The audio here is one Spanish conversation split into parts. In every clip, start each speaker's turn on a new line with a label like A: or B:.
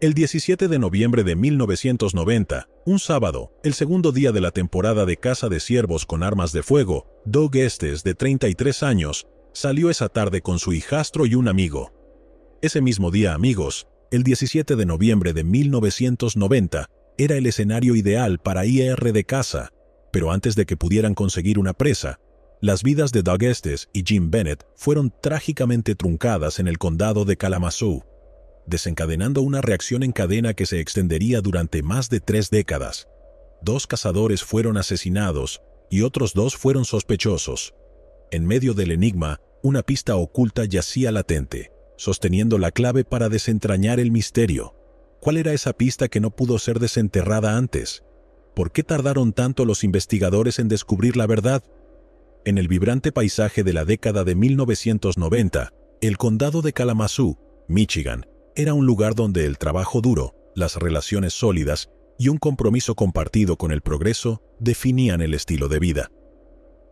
A: El 17 de noviembre de 1990, un sábado, el segundo día de la temporada de caza de ciervos con armas de fuego, Doug Estes, de 33 años, salió esa tarde con su hijastro y un amigo. Ese mismo día, amigos, el 17 de noviembre de 1990, era el escenario ideal para ir de caza, pero antes de que pudieran conseguir una presa, las vidas de Doug Estes y Jim Bennett fueron trágicamente truncadas en el condado de Kalamazoo, desencadenando una reacción en cadena que se extendería durante más de 3 décadas. 2 cazadores fueron asesinados y otros 2 fueron sospechosos. En medio del enigma, una pista oculta yacía latente, sosteniendo la clave para desentrañar el misterio. ¿Cuál era esa pista que no pudo ser desenterrada antes? ¿Por qué tardaron tanto los investigadores en descubrir la verdad? En el vibrante paisaje de la década de 1990, el condado de Kalamazoo, Michigan, era un lugar donde el trabajo duro, las relaciones sólidas y un compromiso compartido con el progreso definían el estilo de vida.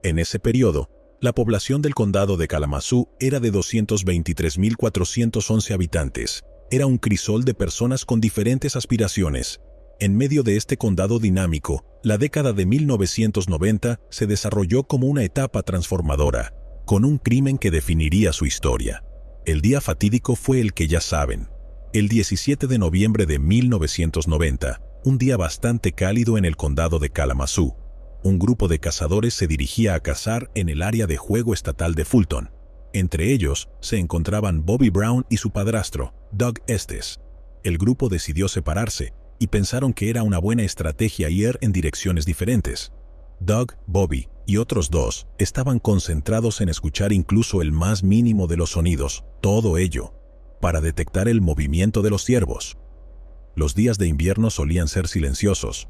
A: En ese periodo, la población del condado de Kalamazoo era de 223.411 habitantes. Era un crisol de personas con diferentes aspiraciones. En medio de este condado dinámico, la década de 1990 se desarrolló como una etapa transformadora, con un crimen que definiría su historia. El día fatídico fue el que ya saben. El 17 de noviembre de 1990, un día bastante cálido en el condado de Kalamazoo. Un grupo de cazadores se dirigía a cazar en el área de juego estatal de Fulton. Entre ellos se encontraban Bobby Brown y su padrastro, Doug Estes. El grupo decidió separarse y pensaron que era una buena estrategia ir en direcciones diferentes. Doug, Bobby y otros 2 estaban concentrados en escuchar incluso el más mínimo de los sonidos, todo ello, para detectar el movimiento de los ciervos. Los días de invierno solían ser silenciosos,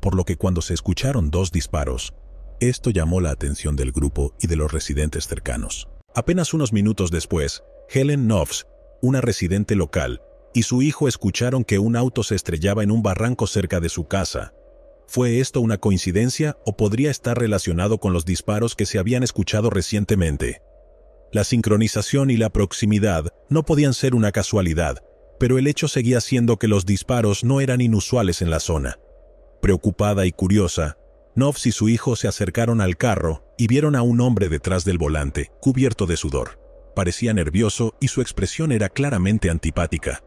A: por lo que cuando se escucharon 2 disparos, esto llamó la atención del grupo y de los residentes cercanos. Apenas unos minutos después, Helen Knopf, una residente local, y su hijo escucharon que un auto se estrellaba en un barranco cerca de su casa. ¿Fue esto una coincidencia o podría estar relacionado con los disparos que se habían escuchado recientemente? La sincronización y la proximidad no podían ser una casualidad, pero el hecho seguía siendo que los disparos no eran inusuales en la zona. Preocupada y curiosa, Knopf y su hijo se acercaron al carro y vieron a un hombre detrás del volante, cubierto de sudor. Parecía nervioso y su expresión era claramente antipática.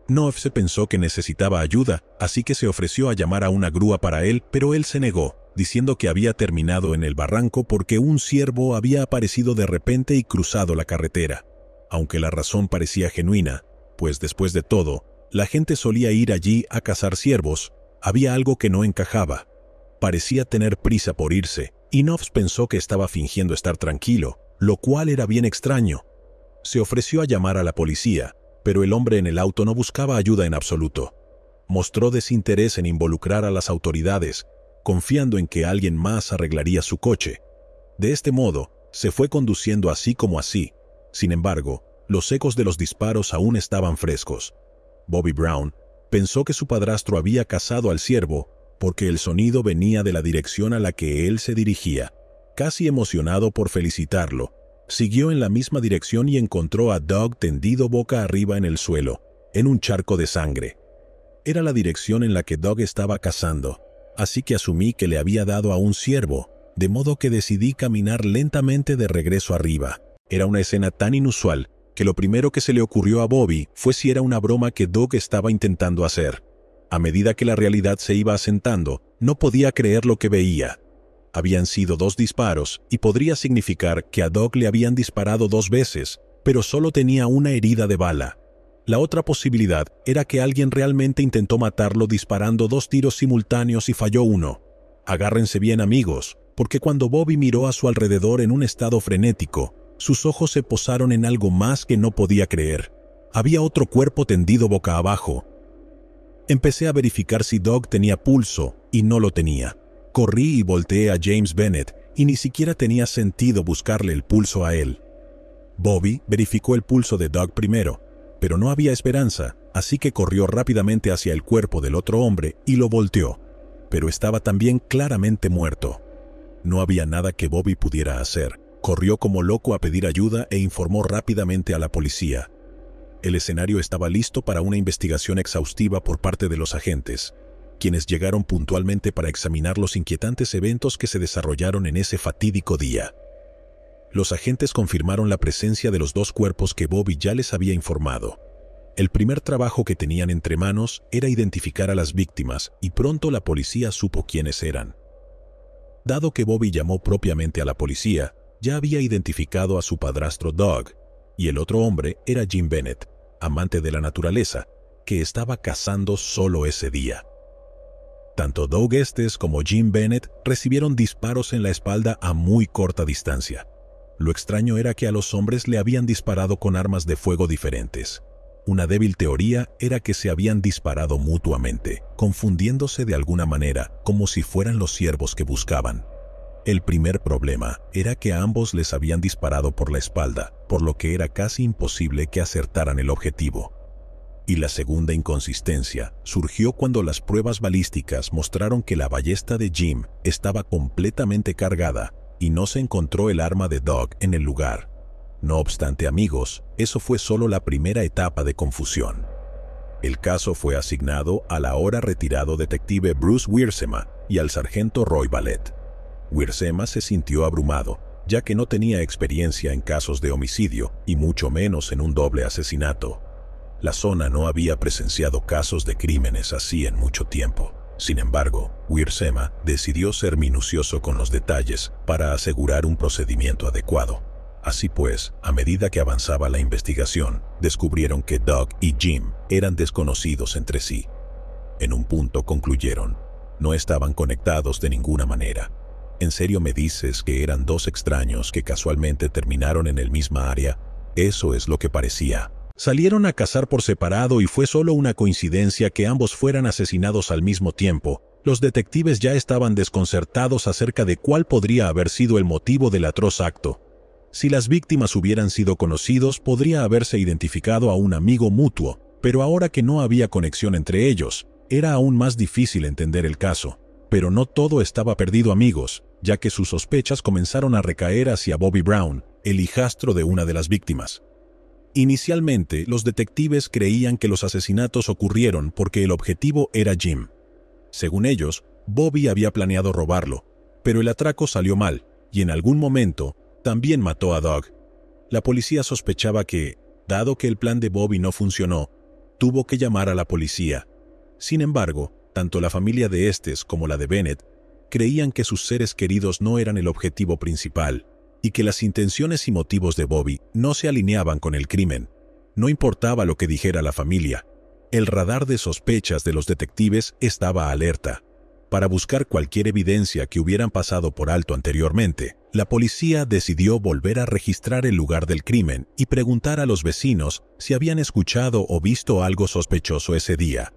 A: Knopf se pensó que necesitaba ayuda, así que se ofreció a llamar a una grúa para él, pero él se negó, diciendo que había terminado en el barranco porque un ciervo había aparecido de repente y cruzado la carretera. Aunque la razón parecía genuina, pues después de todo, la gente solía ir allí a cazar ciervos, había algo que no encajaba. Parecía tener prisa por irse, y Knopf pensó que estaba fingiendo estar tranquilo, lo cual era bien extraño. Se ofreció a llamar a la policía, pero el hombre en el auto no buscaba ayuda en absoluto. Mostró desinterés en involucrar a las autoridades, confiando en que alguien más arreglaría su coche. De este modo, se fue conduciendo así como así. Sin embargo, los ecos de los disparos aún estaban frescos. Bobby Brown pensó que su padrastro había cazado al ciervo porque el sonido venía de la dirección a la que él se dirigía. Casi emocionado por felicitarlo, siguió en la misma dirección y encontró a Doug tendido boca arriba en el suelo, en un charco de sangre. Era la dirección en la que Doug estaba cazando, así que asumí que le había dado a un ciervo, de modo que decidí caminar lentamente de regreso arriba. Era una escena tan inusual que lo primero que se le ocurrió a Bobby fue si era una broma que Doug estaba intentando hacer. A medida que la realidad se iba asentando, no podía creer lo que veía. Habían sido 2 disparos y podría significar que a Doug le habían disparado 2 veces, pero solo tenía una herida de bala. La otra posibilidad era que alguien realmente intentó matarlo disparando 2 tiros simultáneos y falló uno. Agárrense bien, amigos, porque cuando Bobby miró a su alrededor en un estado frenético, sus ojos se posaron en algo más que no podía creer. Había otro cuerpo tendido boca abajo. Empecé a verificar si Doug tenía pulso, y no lo tenía. Corrí y volteé a James Bennett, y ni siquiera tenía sentido buscarle el pulso a él. Bobby verificó el pulso de Doug primero, pero no había esperanza, así que corrió rápidamente hacia el cuerpo del otro hombre y lo volteó, pero estaba también claramente muerto. No había nada que Bobby pudiera hacer. Corrió como loco a pedir ayuda e informó rápidamente a la policía. El escenario estaba listo para una investigación exhaustiva por parte de los agentes, quienes llegaron puntualmente para examinar los inquietantes eventos que se desarrollaron en ese fatídico día. Los agentes confirmaron la presencia de los dos cuerpos que Bobby ya les había informado. El primer trabajo que tenían entre manos era identificar a las víctimas y pronto la policía supo quiénes eran. Dado que Bobby llamó propiamente a la policía, ya había identificado a su padrastro Doug, y el otro hombre era Jim Bennett, amante de la naturaleza, que estaba cazando solo ese día. Tanto Doug Estes como Jim Bennett recibieron disparos en la espalda a muy corta distancia. Lo extraño era que a los hombres le habían disparado con armas de fuego diferentes. Una débil teoría era que se habían disparado mutuamente, confundiéndose de alguna manera, como si fueran los ciervos que buscaban. El primer problema era que a ambos les habían disparado por la espalda, por lo que era casi imposible que acertaran el objetivo. Y la segunda inconsistencia surgió cuando las pruebas balísticas mostraron que la ballesta de Jim estaba completamente cargada y no se encontró el arma de Doug en el lugar. No obstante, amigos, eso fue solo la primera etapa de confusión. El caso fue asignado al ahora retirado detective Bruce Wiersema y al sargento Roy Ballet. Wiersema se sintió abrumado, ya que no tenía experiencia en casos de homicidio y mucho menos en un doble asesinato. La zona no había presenciado casos de crímenes así en mucho tiempo. Sin embargo, Wiersema decidió ser minucioso con los detalles para asegurar un procedimiento adecuado. Así pues, a medida que avanzaba la investigación, descubrieron que Doug y Jim eran desconocidos entre sí. En un punto concluyeron, no estaban conectados de ninguna manera. ¿En serio me dices que eran dos extraños que casualmente terminaron en el misma área? Eso es lo que parecía. Salieron a cazar por separado y fue solo una coincidencia que ambos fueran asesinados al mismo tiempo. Los detectives ya estaban desconcertados acerca de cuál podría haber sido el motivo del atroz acto. Si las víctimas hubieran sido conocidos, podría haberse identificado a un amigo mutuo, pero ahora que no había conexión entre ellos, era aún más difícil entender el caso. Pero no todo estaba perdido, amigos, ya que sus sospechas comenzaron a recaer hacia Bobby Brown, el hijastro de una de las víctimas. Inicialmente, los detectives creían que los asesinatos ocurrieron porque el objetivo era Jim. Según ellos, Bobby había planeado robarlo, pero el atraco salió mal, y en algún momento también mató a Doug. La policía sospechaba que, dado que el plan de Bobby no funcionó, tuvo que llamar a la policía. Sin embargo, tanto la familia de Estes como la de Bennett creían que sus seres queridos no eran el objetivo principal y que las intenciones y motivos de Bobby no se alineaban con el crimen. No importaba lo que dijera la familia. El radar de sospechas de los detectives estaba alerta. Para buscar cualquier evidencia que hubieran pasado por alto anteriormente, la policía decidió volver a registrar el lugar del crimen y preguntar a los vecinos si habían escuchado o visto algo sospechoso ese día.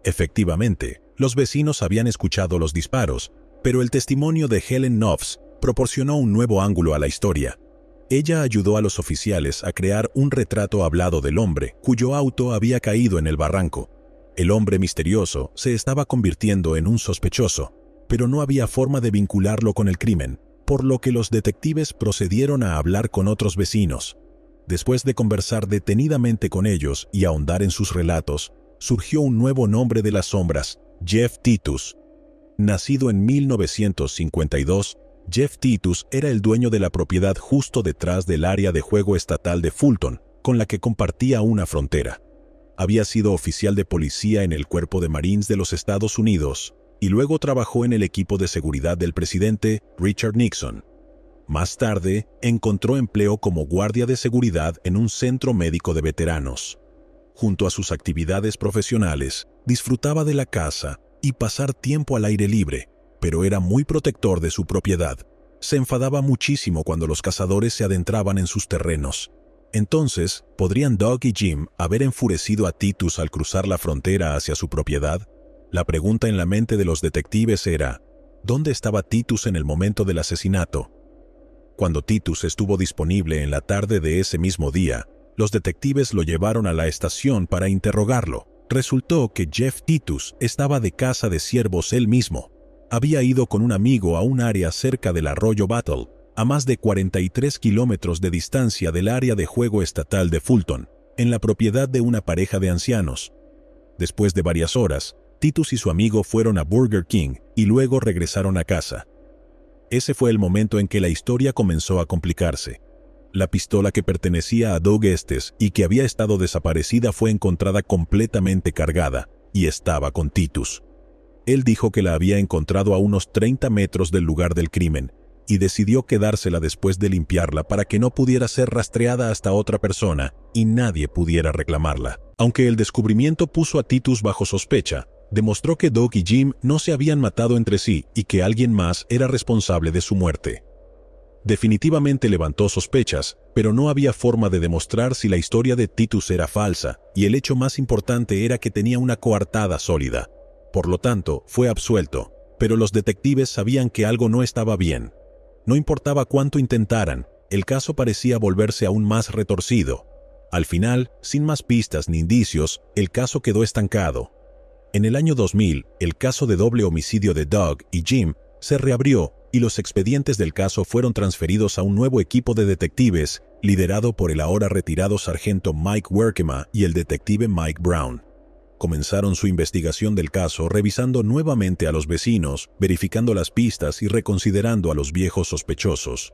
A: Efectivamente, los vecinos habían escuchado los disparos, pero el testimonio de Helen Knopf proporcionó un nuevo ángulo a la historia. Ella ayudó a los oficiales a crear un retrato hablado del hombre cuyo auto había caído en el barranco. El hombre misterioso se estaba convirtiendo en un sospechoso, pero no había forma de vincularlo con el crimen, por lo que los detectives procedieron a hablar con otros vecinos. Después de conversar detenidamente con ellos y ahondar en sus relatos, surgió un nuevo nombre de las sombras, Jeff Titus. Nacido en 1952, Jeff Titus era el dueño de la propiedad justo detrás del área de juego estatal de Fulton, con la que compartía una frontera. Había sido oficial de policía en el Cuerpo de Marines de los Estados Unidos y luego trabajó en el equipo de seguridad del presidente Richard Nixon. Más tarde, encontró empleo como guardia de seguridad en un centro médico de veteranos. Junto a sus actividades profesionales, disfrutaba de la caza y pasar tiempo al aire libre, pero era muy protector de su propiedad. Se enfadaba muchísimo cuando los cazadores se adentraban en sus terrenos. Entonces, ¿podrían Doug y Jim haber enfurecido a Titus al cruzar la frontera hacia su propiedad? La pregunta en la mente de los detectives era, ¿dónde estaba Titus en el momento del asesinato? Cuando Titus estuvo disponible en la tarde de ese mismo día, los detectives lo llevaron a la estación para interrogarlo. Resultó que Jeff Titus estaba de caza de ciervos él mismo. Había ido con un amigo a un área cerca del arroyo Battle, a más de 43 kilómetros de distancia del área de juego estatal de Fulton. en la propiedad de una pareja de ancianos. Después de varias horas, Titus y su amigo fueron a Burger King y luego regresaron a casa. Ese fue el momento en que la historia comenzó a complicarse. La pistola que pertenecía a Doug Estes y que había estado desaparecida fue encontrada completamente cargada y estaba con Titus. Él dijo que la había encontrado a unos 30 metros del lugar del crimen y decidió quedársela después de limpiarla para que no pudiera ser rastreada hasta otra persona y nadie pudiera reclamarla. Aunque el descubrimiento puso a Titus bajo sospecha, demostró que Doug y Jim no se habían matado entre sí y que alguien más era responsable de su muerte. Definitivamente levantó sospechas, pero no había forma de demostrar si la historia de Titus era falsa, y el hecho más importante era que tenía una coartada sólida. Por lo tanto, fue absuelto, pero los detectives sabían que algo no estaba bien. No importaba cuánto intentaran, el caso parecía volverse aún más retorcido. Al final, sin más pistas ni indicios, el caso quedó estancado. En el año 2000, el caso de doble homicidio de Doug y Jim se reabrió y los expedientes del caso fueron transferidos a un nuevo equipo de detectives liderado por el ahora retirado sargento Mike Werkema y el detective Mike Brown. Comenzaron su investigación del caso revisando nuevamente a los vecinos, verificando las pistas y reconsiderando a los viejos sospechosos.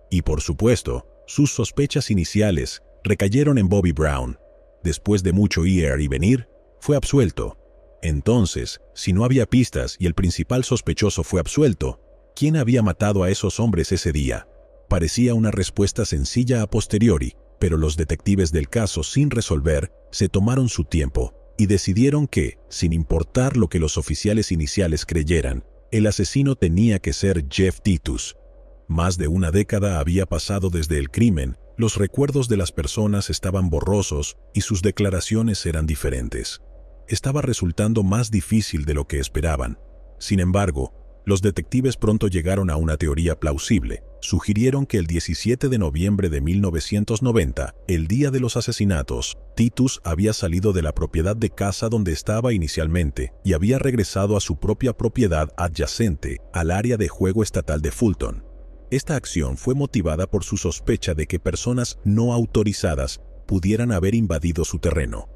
A: Y por supuesto, sus sospechas iniciales recayeron en Bobby Brown. Después de mucho ir y venir, fue absuelto. Entonces, si no había pistas y el principal sospechoso fue absuelto, ¿quién había matado a esos hombres ese día? Parecía una respuesta sencilla a posteriori, pero los detectives del caso sin resolver se tomaron su tiempo y decidieron que, sin importar lo que los oficiales iniciales creyeran, el asesino tenía que ser Jeff Titus. Más de una década había pasado desde el crimen, los recuerdos de las personas estaban borrosos y sus declaraciones eran diferentes. Estaba resultando más difícil de lo que esperaban. Sin embargo, los detectives pronto llegaron a una teoría plausible. Sugirieron que el 17 de noviembre de 1990, el día de los asesinatos, Titus había salido de la propiedad de casa donde estaba inicialmente y había regresado a su propia propiedad adyacente al área de juego estatal de Fulton. Esta acción fue motivada por su sospecha de que personas no autorizadas pudieran haber invadido su terreno.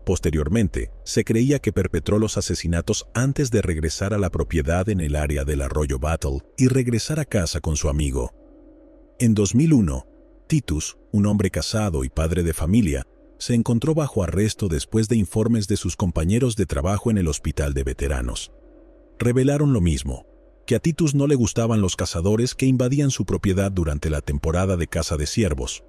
A: Posteriormente, se creía que perpetró los asesinatos antes de regresar a la propiedad en el área del arroyo Battle y regresar a casa con su amigo. En 2001, Titus, un hombre casado y padre de familia, se encontró bajo arresto después de informes de sus compañeros de trabajo en el hospital de veteranos. Revelaron lo mismo, que a Titus no le gustaban los cazadores que invadían su propiedad durante la temporada de caza de ciervos.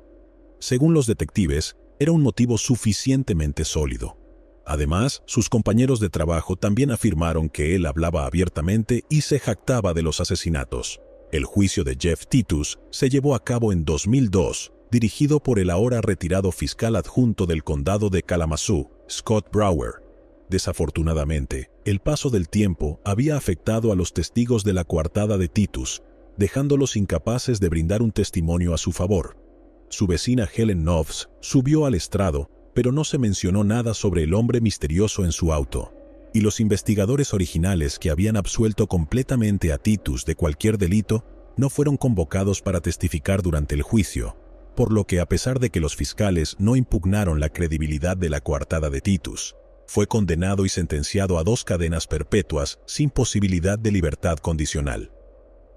A: Según los detectives, era un motivo suficientemente sólido. Además, sus compañeros de trabajo también afirmaron que él hablaba abiertamente y se jactaba de los asesinatos. El juicio de Jeff Titus se llevó a cabo en 2002, dirigido por el ahora retirado fiscal adjunto del condado de Kalamazoo, Scott Brower. Desafortunadamente, el paso del tiempo había afectado a los testigos de la coartada de Titus, dejándolos incapaces de brindar un testimonio a su favor. Su vecina Helen Knopf subió al estrado, pero no se mencionó nada sobre el hombre misterioso en su auto. Y los investigadores originales que habían absuelto completamente a Titus de cualquier delito no fueron convocados para testificar durante el juicio, por lo que a pesar de que los fiscales no impugnaron la credibilidad de la coartada de Titus, fue condenado y sentenciado a 2 cadenas perpetuas sin posibilidad de libertad condicional.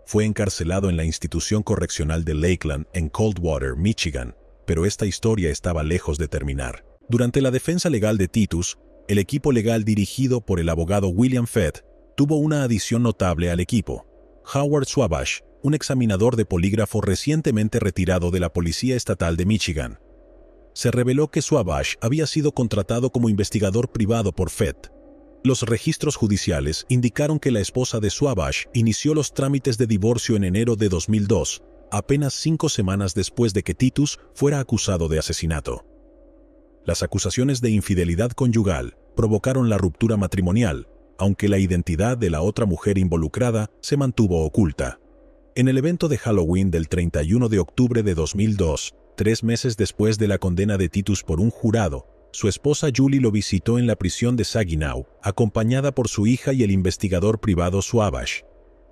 A: Fue encarcelado en la institución correccional de Lakeland en Coldwater, Michigan, pero esta historia estaba lejos de terminar. Durante la defensa legal de Titus, el equipo legal dirigido por el abogado William Fett tuvo una adición notable al equipo. Howard Swabash, un examinador de polígrafo recientemente retirado de la Policía Estatal de Michigan. Se reveló que Swabash había sido contratado como investigador privado por Fett. Los registros judiciales indicaron que la esposa de Swabash inició los trámites de divorcio en enero de 2002, apenas 5 semanas después de que Titus fuera acusado de asesinato. Las acusaciones de infidelidad conyugal provocaron la ruptura matrimonial, aunque la identidad de la otra mujer involucrada se mantuvo oculta. En el evento de Halloween del 31 de octubre de 2002, 3 meses después de la condena de Titus por un jurado, su esposa Julie lo visitó en la prisión de Saginaw, acompañada por su hija y el investigador privado Swabash.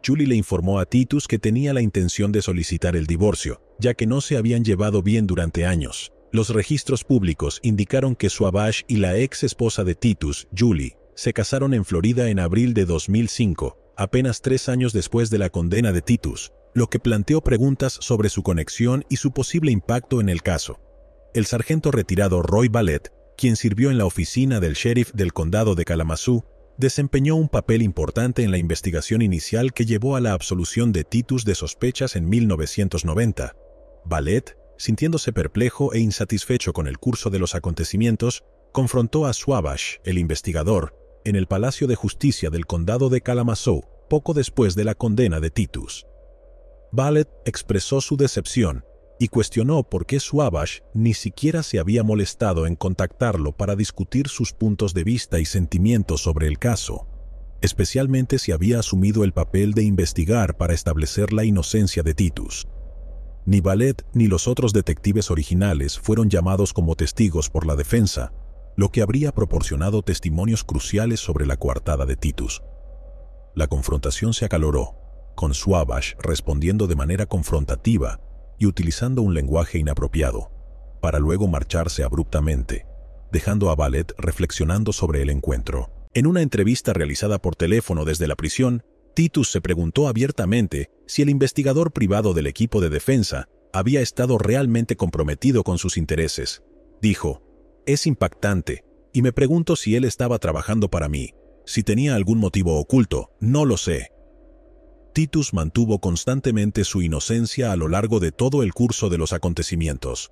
A: Julie le informó a Titus que tenía la intención de solicitar el divorcio, ya que no se habían llevado bien durante años. Los registros públicos indicaron que Swabash y la ex esposa de Titus, Julie, se casaron en Florida en abril de 2005, apenas 3 años después de la condena de Titus, lo que planteó preguntas sobre su conexión y su posible impacto en el caso. El sargento retirado Roy Ballet, quien sirvió en la oficina del sheriff del condado de Kalamazoo, desempeñó un papel importante en la investigación inicial que llevó a la absolución de Titus de sospechas en 1990. Ballet, sintiéndose perplejo e insatisfecho con el curso de los acontecimientos, confrontó a Swabash, el investigador, en el Palacio de Justicia del condado de Kalamazoo, poco después de la condena de Titus. Ballet expresó su decepción y cuestionó por qué Swabash ni siquiera se había molestado en contactarlo para discutir sus puntos de vista y sentimientos sobre el caso, especialmente si había asumido el papel de investigar para establecer la inocencia de Titus. Ni Ballet ni los otros detectives originales fueron llamados como testigos por la defensa, lo que habría proporcionado testimonios cruciales sobre la coartada de Titus. La confrontación se acaloró, con Swabash respondiendo de manera confrontativa y utilizando un lenguaje inapropiado, para luego marcharse abruptamente, dejando a Ballet reflexionando sobre el encuentro. En una entrevista realizada por teléfono desde la prisión, Titus se preguntó abiertamente si el investigador privado del equipo de defensa había estado realmente comprometido con sus intereses. Dijo: «Es impactante, y me pregunto si él estaba trabajando para mí. Si tenía algún motivo oculto, no lo sé». Titus mantuvo constantemente su inocencia a lo largo de todo el curso de los acontecimientos.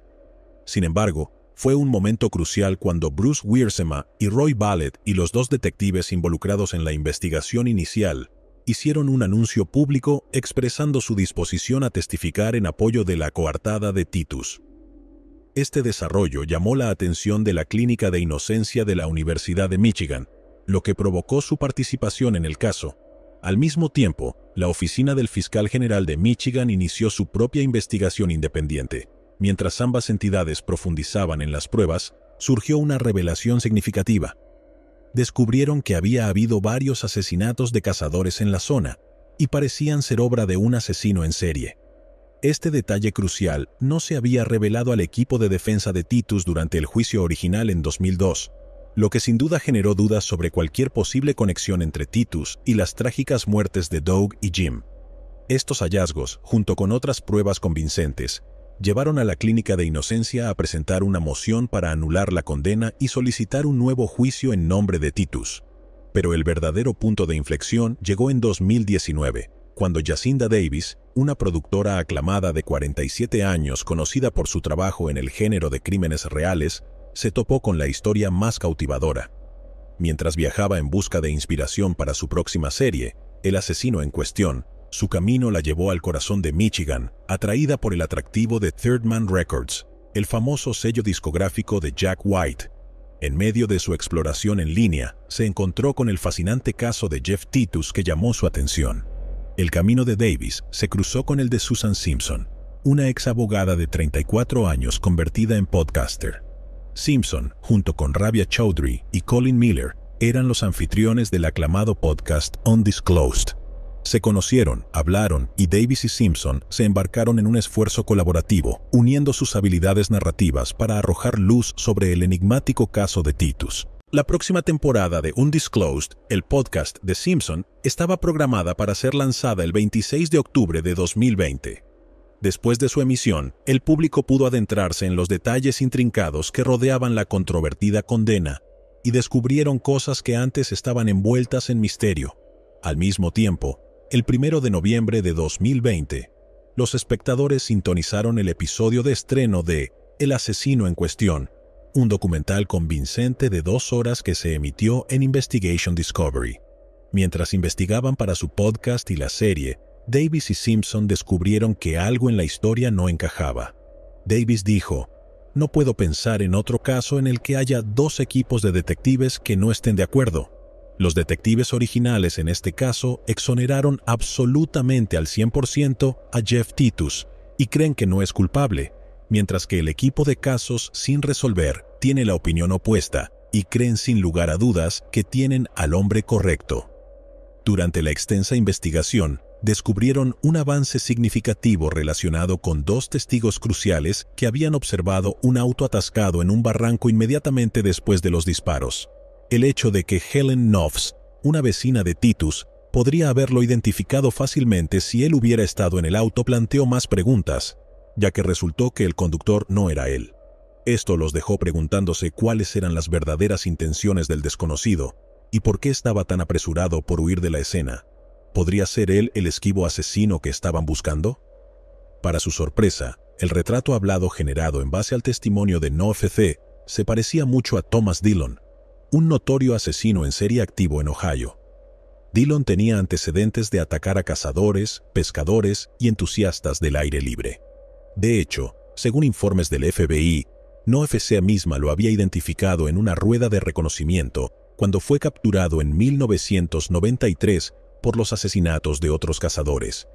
A: Sin embargo, fue un momento crucial cuando Bruce Wiersema y Roy Ballet y los 2 detectives involucrados en la investigación inicial hicieron un anuncio público expresando su disposición a testificar en apoyo de la coartada de Titus. Este desarrollo llamó la atención de la Clínica de Inocencia de la Universidad de Michigan, lo que provocó su participación en el caso. Al mismo tiempo, la Oficina del Fiscal General de Michigan inició su propia investigación independiente. Mientras ambas entidades profundizaban en las pruebas, surgió una revelación significativa. Descubrieron que había habido varios asesinatos de cazadores en la zona, y parecían ser obra de un asesino en serie. Este detalle crucial no se había revelado al equipo de defensa de Titus durante el juicio original en 2002, lo que sin duda generó dudas sobre cualquier posible conexión entre Titus y las trágicas muertes de Doug y Jim. Estos hallazgos, junto con otras pruebas convincentes, llevaron a la Clínica de Inocencia a presentar una moción para anular la condena y solicitar un nuevo juicio en nombre de Titus. Pero el verdadero punto de inflexión llegó en 2019, cuando Jacinda Davis, una productora aclamada de 47 años conocida por su trabajo en el género de crímenes reales, se topó con la historia más cautivadora. Mientras viajaba en busca de inspiración para su próxima serie, el asesino en cuestión, su camino la llevó al corazón de Michigan, atraída por el atractivo de Third Man Records, el famoso sello discográfico de Jack White. En medio de su exploración en línea, se encontró con el fascinante caso de Jeff Titus que llamó su atención. El camino de Davis se cruzó con el de Susan Simpson, una ex abogada de 34 años convertida en podcaster. Simpson, junto con Rabia Chaudhry y Colin Miller, eran los anfitriones del aclamado podcast Undisclosed. Se conocieron, hablaron y Davis y Simpson se embarcaron en un esfuerzo colaborativo, uniendo sus habilidades narrativas para arrojar luz sobre el enigmático caso de Titus. La próxima temporada de Undisclosed, el podcast de Simpson, estaba programada para ser lanzada el 26 de octubre de 2020. Después de su emisión, el público pudo adentrarse en los detalles intrincados que rodeaban la controvertida condena y descubrieron cosas que antes estaban envueltas en misterio. Al mismo tiempo, el 1 de noviembre de 2020, los espectadores sintonizaron el episodio de estreno de El asesino en cuestión, un documental convincente de 2 horas que se emitió en Investigation Discovery. Mientras investigaban para su podcast y la serie, Davis y Simpson descubrieron que algo en la historia no encajaba. Davis dijo: «No puedo pensar en otro caso en el que haya 2 equipos de detectives que no estén de acuerdo. Los detectives originales en este caso exoneraron absolutamente al 100% a Jeff Titus y creen que no es culpable, mientras que el equipo de casos sin resolver tiene la opinión opuesta y creen sin lugar a dudas que tienen al hombre correcto». Durante la extensa investigación, descubrieron un avance significativo relacionado con dos testigos cruciales que habían observado un auto atascado en un barranco inmediatamente después de los disparos. El hecho de que Helen Knopf, una vecina de Titus, podría haberlo identificado fácilmente si él hubiera estado en el auto planteó más preguntas, ya que resultó que el conductor no era él. Esto los dejó preguntándose cuáles eran las verdaderas intenciones del desconocido y por qué estaba tan apresurado por huir de la escena. ¿Podría ser él el esquivo asesino que estaban buscando? Para su sorpresa, el retrato hablado generado en base al testimonio de Knopf se parecía mucho a Thomas Dillon, un notorio asesino en serie activo en Ohio. Dillon tenía antecedentes de atacar a cazadores, pescadores y entusiastas del aire libre. De hecho, según informes del FBI, Knopf misma lo había identificado en una rueda de reconocimiento cuando fue capturado en 1993 por los asesinatos de otros cazadores.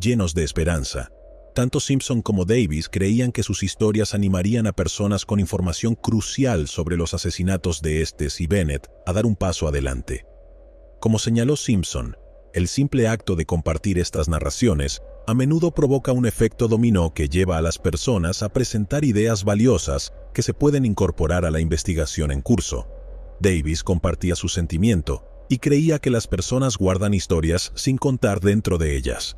A: Llenos de esperanza, tanto Simpson como Davis creían que sus historias animarían a personas con información crucial sobre los asesinatos de Estes y Bennett a dar un paso adelante. Como señaló Simpson, el simple acto de compartir estas narraciones a menudo provoca un efecto dominó que lleva a las personas a presentar ideas valiosas que se pueden incorporar a la investigación en curso. Davis compartía su sentimiento y creía que las personas guardan historias sin contar dentro de ellas.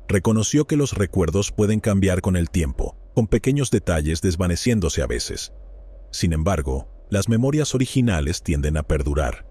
A: Reconoció que los recuerdos pueden cambiar con el tiempo, con pequeños detalles desvaneciéndose a veces. Sin embargo, las memorias originales tienden a perdurar.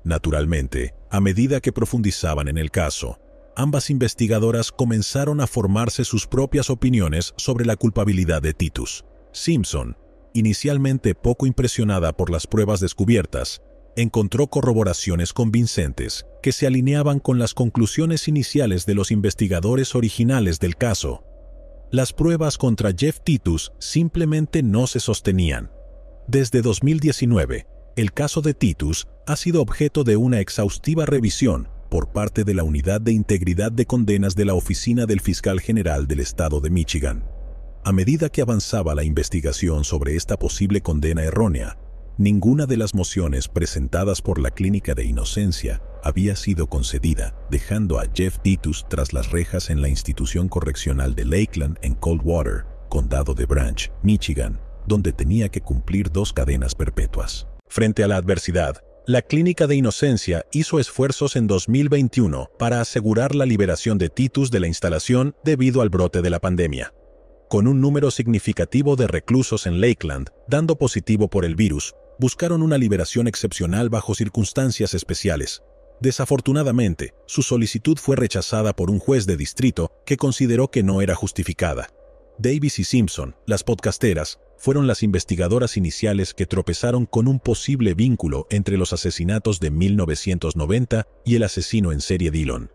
A: Naturalmente, a medida que profundizaban en el caso, ambas investigadoras comenzaron a formarse sus propias opiniones sobre la culpabilidad de Titus. Simpson, inicialmente poco impresionada por las pruebas descubiertas, encontró corroboraciones convincentes que se alineaban con las conclusiones iniciales de los investigadores originales del caso. Las pruebas contra Jeff Titus simplemente no se sostenían. Desde 2019, el caso de Titus ha sido objeto de una exhaustiva revisión por parte de la Unidad de Integridad de Condenas de la Oficina del Fiscal General del Estado de Michigan. A medida que avanzaba la investigación sobre esta posible condena errónea, ninguna de las mociones presentadas por la Clínica de Inocencia había sido concedida, dejando a Jeff Titus tras las rejas en la institución correccional de Lakeland en Coldwater, condado de Branch, Michigan, donde tenía que cumplir 2 cadenas perpetuas. Frente a la adversidad, la Clínica de Inocencia hizo esfuerzos en 2021 para asegurar la liberación de Titus de la instalación debido al brote de la pandemia. Con un número significativo de reclusos en Lakeland dando positivo por el virus, buscaron una liberación excepcional bajo circunstancias especiales. Desafortunadamente, su solicitud fue rechazada por un juez de distrito que consideró que no era justificada. Davis y Simpson, las podcasteras, fueron las investigadoras iniciales que tropezaron con un posible vínculo entre los asesinatos de 1990 y el asesino en serie Dillon.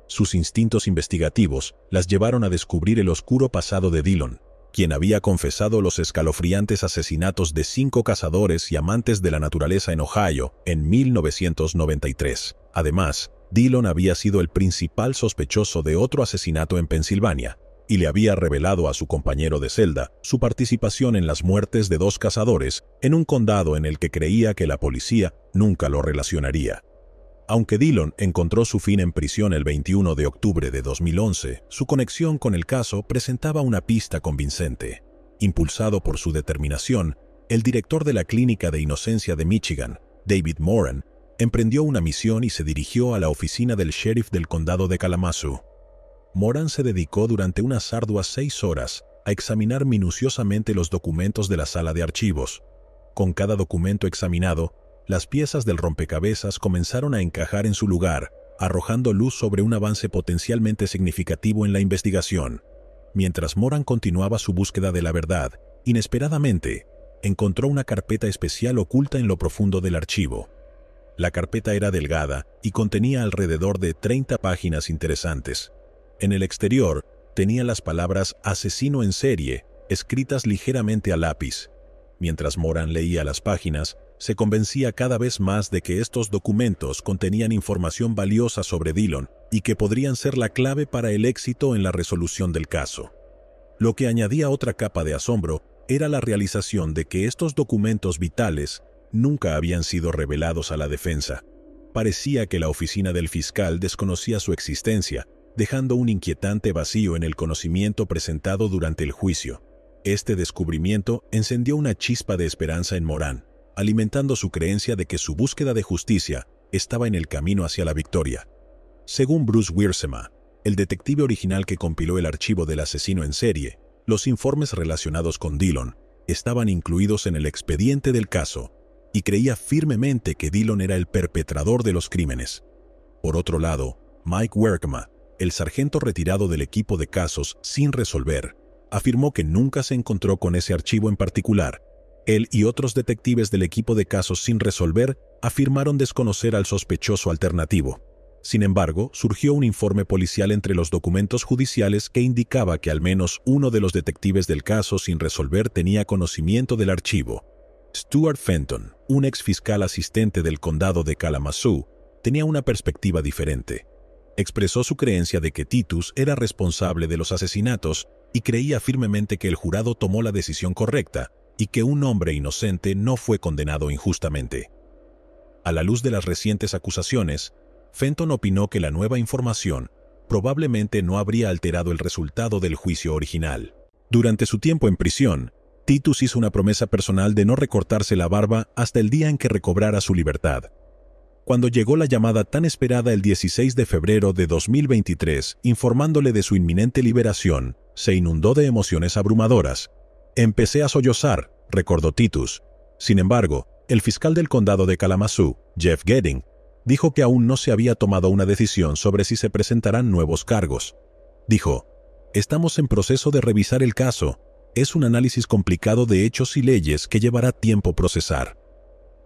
A: Sus instintos investigativos las llevaron a descubrir el oscuro pasado de Dillon, quien había confesado los escalofriantes asesinatos de 5 cazadores y amantes de la naturaleza en Ohio en 1993. Además, Dillon había sido el principal sospechoso de otro asesinato en Pensilvania, y le había revelado a su compañero de celda su participación en las muertes de 2 cazadores en un condado en el que creía que la policía nunca lo relacionaría. Aunque Dillon encontró su fin en prisión el 21 de octubre de 2011, su conexión con el caso presentaba una pista convincente. Impulsado por su determinación, el director de la Clínica de Inocencia de Michigan, David Moran, emprendió una misión y se dirigió a la oficina del sheriff del condado de Kalamazoo. Moran se dedicó durante unas arduas 6 horas a examinar minuciosamente los documentos de la sala de archivos. Con cada documento examinado, las piezas del rompecabezas comenzaron a encajar en su lugar, arrojando luz sobre un avance potencialmente significativo en la investigación. Mientras Moran continuaba su búsqueda de la verdad, inesperadamente, encontró una carpeta especial oculta en lo profundo del archivo. La carpeta era delgada y contenía alrededor de 30 páginas interesantes. En el exterior, tenía las palabras «asesino en serie» escritas ligeramente a lápiz. Mientras Moran leía las páginas, se convencía cada vez más de que estos documentos contenían información valiosa sobre Dillon y que podrían ser la clave para el éxito en la resolución del caso. Lo que añadía otra capa de asombro era la realización de que estos documentos vitales nunca habían sido revelados a la defensa. Parecía que la oficina del fiscal desconocía su existencia dejando un inquietante vacío en el conocimiento presentado durante el juicio. Este descubrimiento encendió una chispa de esperanza en Moran, alimentando su creencia de que su búsqueda de justicia estaba en el camino hacia la victoria. Según Bruce Wiersema, el detective original que compiló el archivo del asesino en serie, los informes relacionados con Dillon estaban incluidos en el expediente del caso y creía firmemente que Dillon era el perpetrador de los crímenes. Por otro lado, Mike Werkma, el sargento retirado del equipo de casos sin resolver, afirmó que nunca se encontró con ese archivo en particular. Él y otros detectives del equipo de casos sin resolver afirmaron desconocer al sospechoso alternativo. Sin embargo, surgió un informe policial entre los documentos judiciales que indicaba que al menos uno de los detectives del caso sin resolver tenía conocimiento del archivo. Stuart Fenton, un ex fiscal asistente del condado de Kalamazoo, tenía una perspectiva diferente. Expresó su creencia de que Titus era responsable de los asesinatos y creía firmemente que el jurado tomó la decisión correcta y que un hombre inocente no fue condenado injustamente. A la luz de las recientes acusaciones, Fenton opinó que la nueva información probablemente no habría alterado el resultado del juicio original. Durante su tiempo en prisión, Titus hizo una promesa personal de no recortarse la barba hasta el día en que recobrara su libertad. Cuando llegó la llamada tan esperada el 16 de febrero de 2023, informándole de su inminente liberación, se inundó de emociones abrumadoras. «Empecé a sollozar», recordó Titus. Sin embargo, el fiscal del condado de Kalamazoo, Jeff Gedding, dijo que aún no se había tomado una decisión sobre si se presentarán nuevos cargos. Dijo, «Estamos en proceso de revisar el caso. Es un análisis complicado de hechos y leyes que llevará tiempo procesar».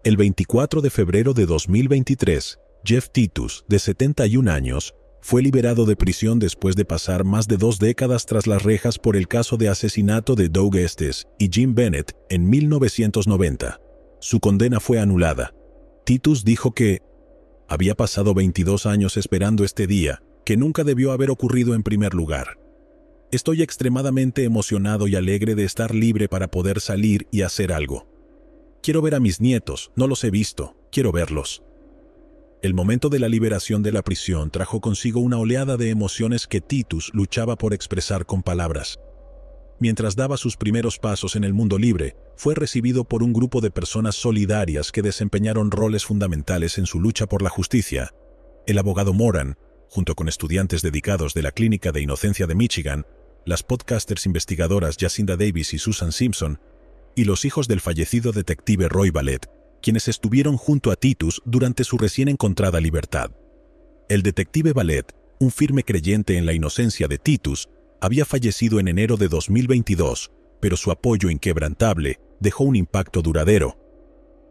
A: El 24 de febrero de 2023, Jeff Titus, de 71 años, fue liberado de prisión después de pasar más de 2 décadas tras las rejas por el caso de asesinato de Doug Estes y Jim Bennett en 1990. Su condena fue anulada. Titus dijo que había pasado 22 años esperando este día, que nunca debió haber ocurrido en primer lugar. Estoy extremadamente emocionado y alegre de estar libre para poder salir y hacer algo. Quiero ver a mis nietos, no los he visto, quiero verlos. El momento de la liberación de la prisión trajo consigo una oleada de emociones que Titus luchaba por expresar con palabras. Mientras daba sus primeros pasos en el mundo libre, fue recibido por un grupo de personas solidarias que desempeñaron roles fundamentales en su lucha por la justicia. El abogado Moran, junto con estudiantes dedicados de la Clínica de Inocencia de Michigan, las podcasters investigadoras Jacinda Davis y Susan Simpson, y los hijos del fallecido detective Roy Ballet, quienes estuvieron junto a Titus durante su recién encontrada libertad. El detective Ballet, un firme creyente en la inocencia de Titus, había fallecido en enero de 2022, pero su apoyo inquebrantable dejó un impacto duradero.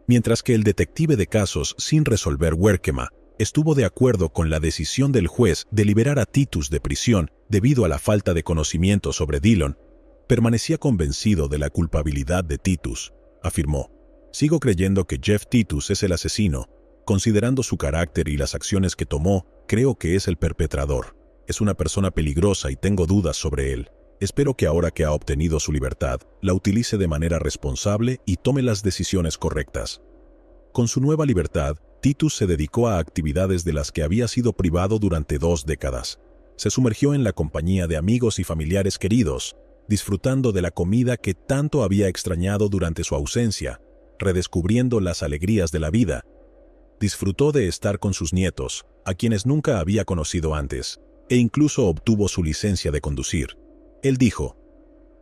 A: Mientras que el detective de casos sin resolver Werkema estuvo de acuerdo con la decisión del juez de liberar a Titus de prisión debido a la falta de conocimiento sobre Dillon, permanecía convencido de la culpabilidad de Titus. Afirmó, «Sigo creyendo que Jeff Titus es el asesino. Considerando su carácter y las acciones que tomó, creo que es el perpetrador. Es una persona peligrosa y tengo dudas sobre él. Espero que ahora que ha obtenido su libertad, la utilice de manera responsable y tome las decisiones correctas». Con su nueva libertad, Titus se dedicó a actividades de las que había sido privado durante 2 décadas. Se sumergió en la compañía de amigos y familiares queridos, disfrutando de la comida que tanto había extrañado durante su ausencia, redescubriendo las alegrías de la vida. Disfrutó de estar con sus nietos, a quienes nunca había conocido antes, e incluso obtuvo su licencia de conducir. Él dijo,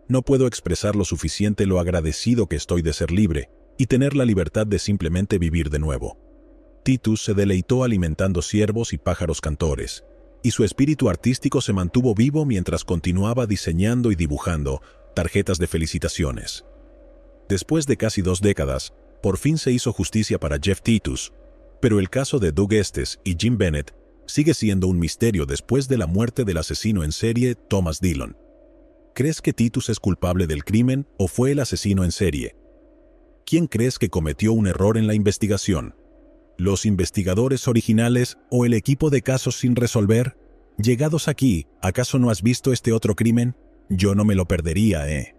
A: «No puedo expresar lo suficiente lo agradecido que estoy de ser libre y tener la libertad de simplemente vivir de nuevo». Titus se deleitó alimentando ciervos y pájaros cantores, y su espíritu artístico se mantuvo vivo mientras continuaba diseñando y dibujando tarjetas de felicitaciones. Después de casi 2 décadas, por fin se hizo justicia para Jeff Titus, pero el caso de Doug Estes y Jim Bennett sigue siendo un misterio después de la muerte del asesino en serie Thomas Dillon. ¿Crees que Titus es culpable del crimen o fue el asesino en serie? ¿Quién crees que cometió un error en la investigación? ¿Los investigadores originales o el equipo de casos sin resolver? Llegados aquí, ¿acaso no has visto este otro crimen? Yo no me lo perdería,